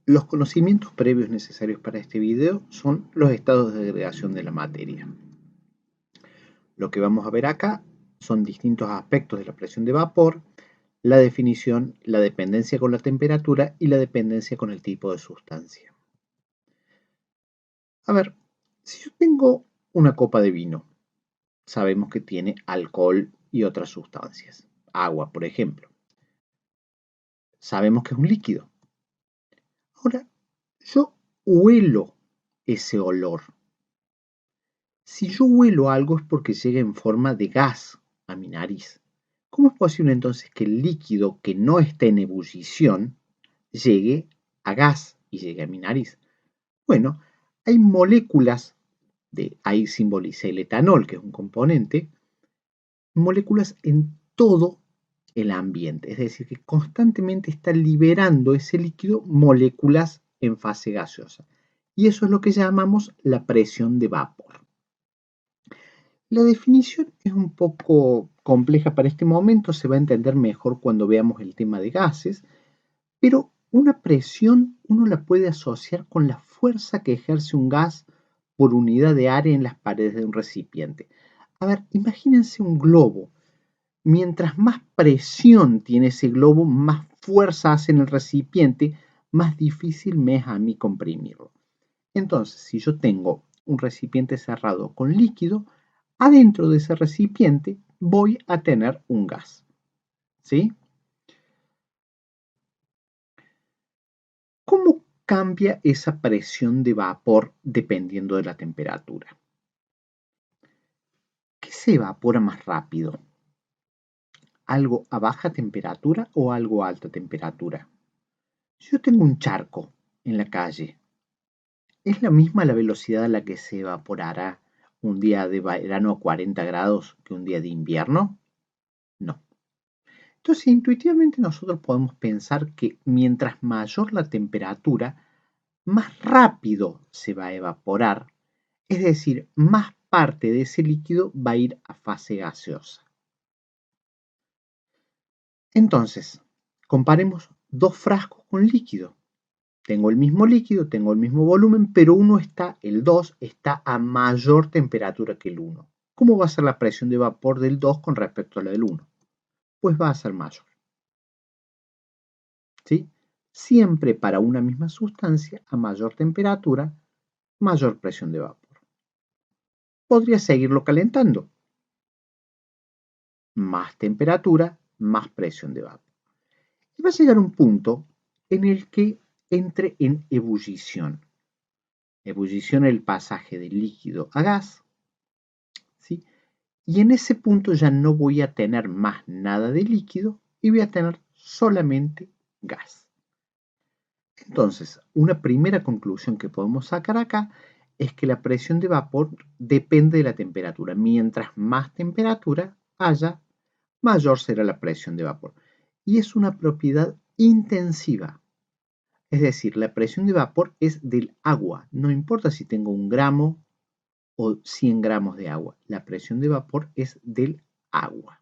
Los conocimientos previos necesarios para este video son los estados de agregación de la materia. Lo que vamos a ver acá son distintos aspectos de la presión de vapor, la definición, la dependencia con la temperatura y la dependencia con el tipo de sustancia. A ver, si yo tengo una copa de vino, sabemos que tiene alcohol y otras sustancias. Agua, por ejemplo. Sabemos que es un líquido. Ahora, yo huelo ese olor. Si yo huelo algo es porque llega en forma de gas a mi nariz. ¿Cómo es posible entonces que el líquido que no está en ebullición llegue a gas y llegue a mi nariz? Bueno, hay moléculas, ahí simbolicé el etanol, que es un componente, moléculas en todo el ambiente. Es decir, que constantemente está liberando ese líquido moléculas en fase gaseosa. Y eso es lo que llamamos la presión de vapor. La definición es un poco compleja para este momento, se va a entender mejor cuando veamos el tema de gases, pero una presión uno la puede asociar con la fuerza que ejerce un gas por unidad de área en las paredes de un recipiente. A ver, imagínense un globo. Mientras más presión tiene ese globo, más fuerza hace en el recipiente, más difícil me es a mí comprimirlo. Entonces, si yo tengo un recipiente cerrado con líquido, adentro de ese recipiente voy a tener un gas. ¿Sí? ¿Cómo cambia esa presión de vapor dependiendo de la temperatura? ¿Qué se evapora más rápido? ¿Algo a baja temperatura o algo a alta temperatura? Si yo tengo un charco en la calle, ¿es la misma la velocidad a la que se evaporará un día de verano a 40 grados que un día de invierno? No. Entonces, intuitivamente nosotros podemos pensar que mientras mayor la temperatura, más rápido se va a evaporar, es decir, más parte de ese líquido va a ir a fase gaseosa. Entonces, comparemos dos frascos con líquido. Tengo el mismo líquido, tengo el mismo volumen, pero el 2 está a mayor temperatura que el 1. ¿Cómo va a ser la presión de vapor del 2 con respecto a la del 1? Pues va a ser mayor. ¿Sí? Siempre para una misma sustancia, a mayor temperatura, mayor presión de vapor. Podría seguirlo calentando. Más temperatura, más presión de vapor. Y va a llegar un punto en el que entre en ebullición. Ebullición es el pasaje del líquido a gas. ¿Sí? Y en ese punto ya no voy a tener más nada de líquido y voy a tener solamente gas. Entonces, una primera conclusión que podemos sacar acá es que la presión de vapor depende de la temperatura. Mientras más temperatura haya, mayor será la presión de vapor. Y es una propiedad intensiva. Es decir, la presión de vapor es del agua. No importa si tengo 1 gramo o 100 gramos de agua. La presión de vapor es del agua.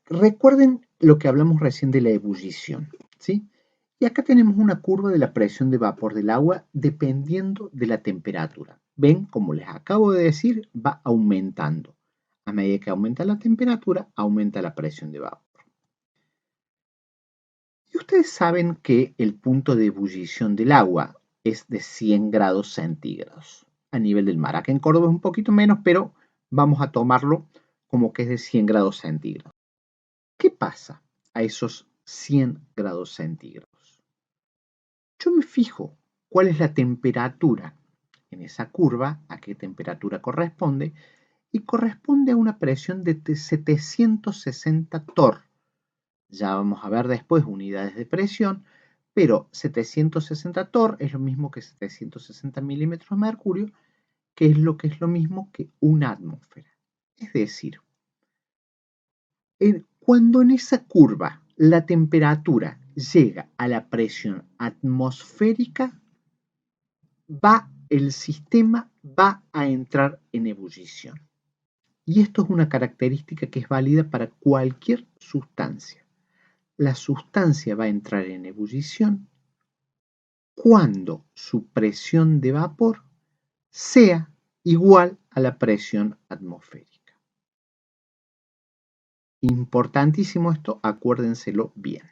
Recuerden lo que hablamos recién de la ebullición, ¿sí? Y acá tenemos una curva de la presión de vapor del agua dependiendo de la temperatura. Ven, como les acabo de decir, va aumentando. A medida que aumenta la temperatura, aumenta la presión de vapor. Y ustedes saben que el punto de ebullición del agua es de 100 grados centígrados a nivel del mar. Acá en Córdoba es un poquito menos, pero vamos a tomarlo como que es de 100 grados centígrados. ¿Qué pasa a esos 100 grados centígrados? Yo me fijo cuál es la temperatura en esa curva, a qué temperatura corresponde, y corresponde a una presión de 760 torr. Ya vamos a ver después unidades de presión, pero 760 torr es lo mismo que 760 milímetros de mercurio, que es lo mismo que una atmósfera. Es decir, cuando en esa curva la temperatura llega a la presión atmosférica, el sistema va a entrar en ebullición. Y esto es una característica que es válida para cualquier sustancia. la sustancia va a entrar en ebullición cuando su presión de vapor sea igual a la presión atmosférica. Importantísimo esto, acuérdenselo bien.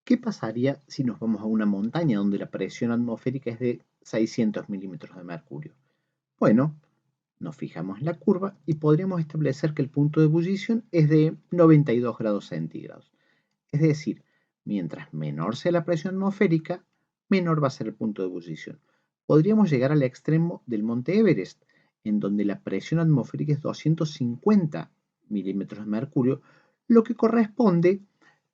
¿Qué pasaría si nos vamos a una montaña donde la presión atmosférica es de 600 milímetros de mercurio? Bueno, nos fijamos en la curva y podríamos establecer que el punto de ebullición es de 92 grados centígrados. Es decir, mientras menor sea la presión atmosférica, menor va a ser el punto de ebullición. Podríamos llegar al extremo del monte Everest, en donde la presión atmosférica es 250 milímetros de mercurio, lo que corresponde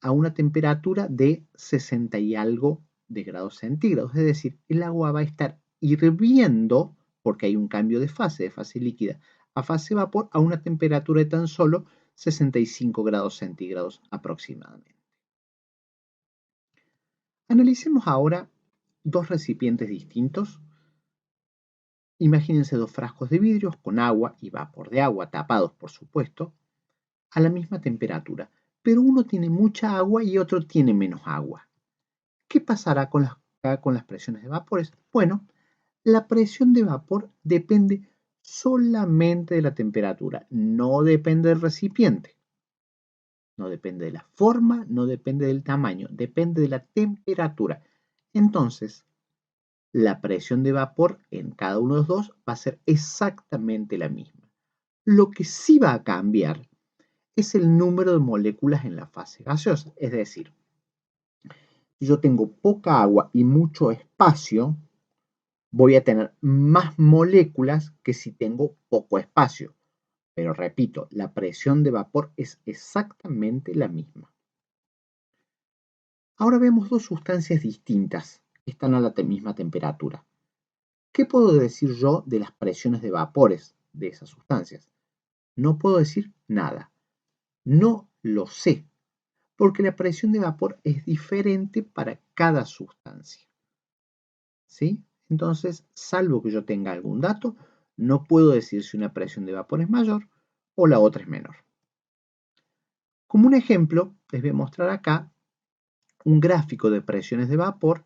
a una temperatura de 60 y algo de grados centígrados. Es decir, el agua va a estar hirviendo, porque hay un cambio de fase líquida a fase vapor, a una temperatura de tan solo 65 grados centígrados aproximadamente. Analicemos ahora dos recipientes distintos. Imagínense dos frascos de vidrio con agua y vapor de agua, tapados por supuesto, a la misma temperatura, pero uno tiene mucha agua y otro tiene menos agua. ¿Qué pasará con las presiones de vapores? Bueno, la presión de vapor depende solamente de la temperatura, no depende del recipiente. No depende de la forma, no depende del tamaño, depende de la temperatura. Entonces, la presión de vapor en cada uno de los dos va a ser exactamente la misma. Lo que sí va a cambiar es el número de moléculas en la fase gaseosa. Es decir, si yo tengo poca agua y mucho espacio, voy a tener más moléculas que si tengo poco espacio. Pero repito, la presión de vapor es exactamente la misma. Ahora vemos dos sustancias distintas que están a la misma temperatura. ¿Qué puedo decir yo de las presiones de vapores de esas sustancias? No puedo decir nada. No lo sé, porque la presión de vapor es diferente para cada sustancia. ¿Sí? Entonces, salvo que yo tenga algún dato, no puedo decir si una presión de vapor es mayor o la otra es menor. Como un ejemplo, les voy a mostrar acá un gráfico de presiones de vapor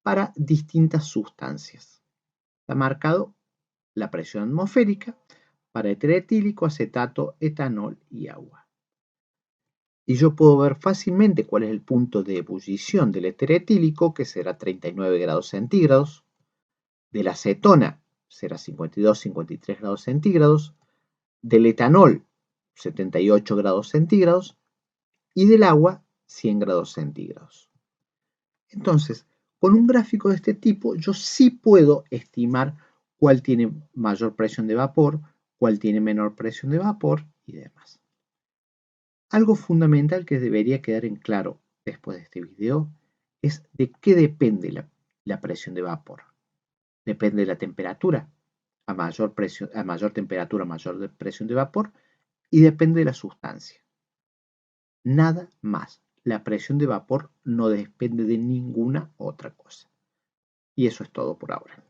para distintas sustancias. Está marcado la presión atmosférica para éter etílico, acetato, etanol y agua. Y yo puedo ver fácilmente cuál es el punto de ebullición del éter etílico, que será 39 grados centígrados, de la acetona será 52-53 grados centígrados, del etanol 78 grados centígrados y del agua 100 grados centígrados. Entonces, con un gráfico de este tipo, yo sí puedo estimar cuál tiene mayor presión de vapor, cuál tiene menor presión de vapor y demás. Algo fundamental que debería quedar en claro después de este video es de qué depende la presión de vapor. Depende de la temperatura. A mayor temperatura, mayor presión de vapor, y depende de la sustancia. Nada más. La presión de vapor no depende de ninguna otra cosa. Y eso es todo por ahora.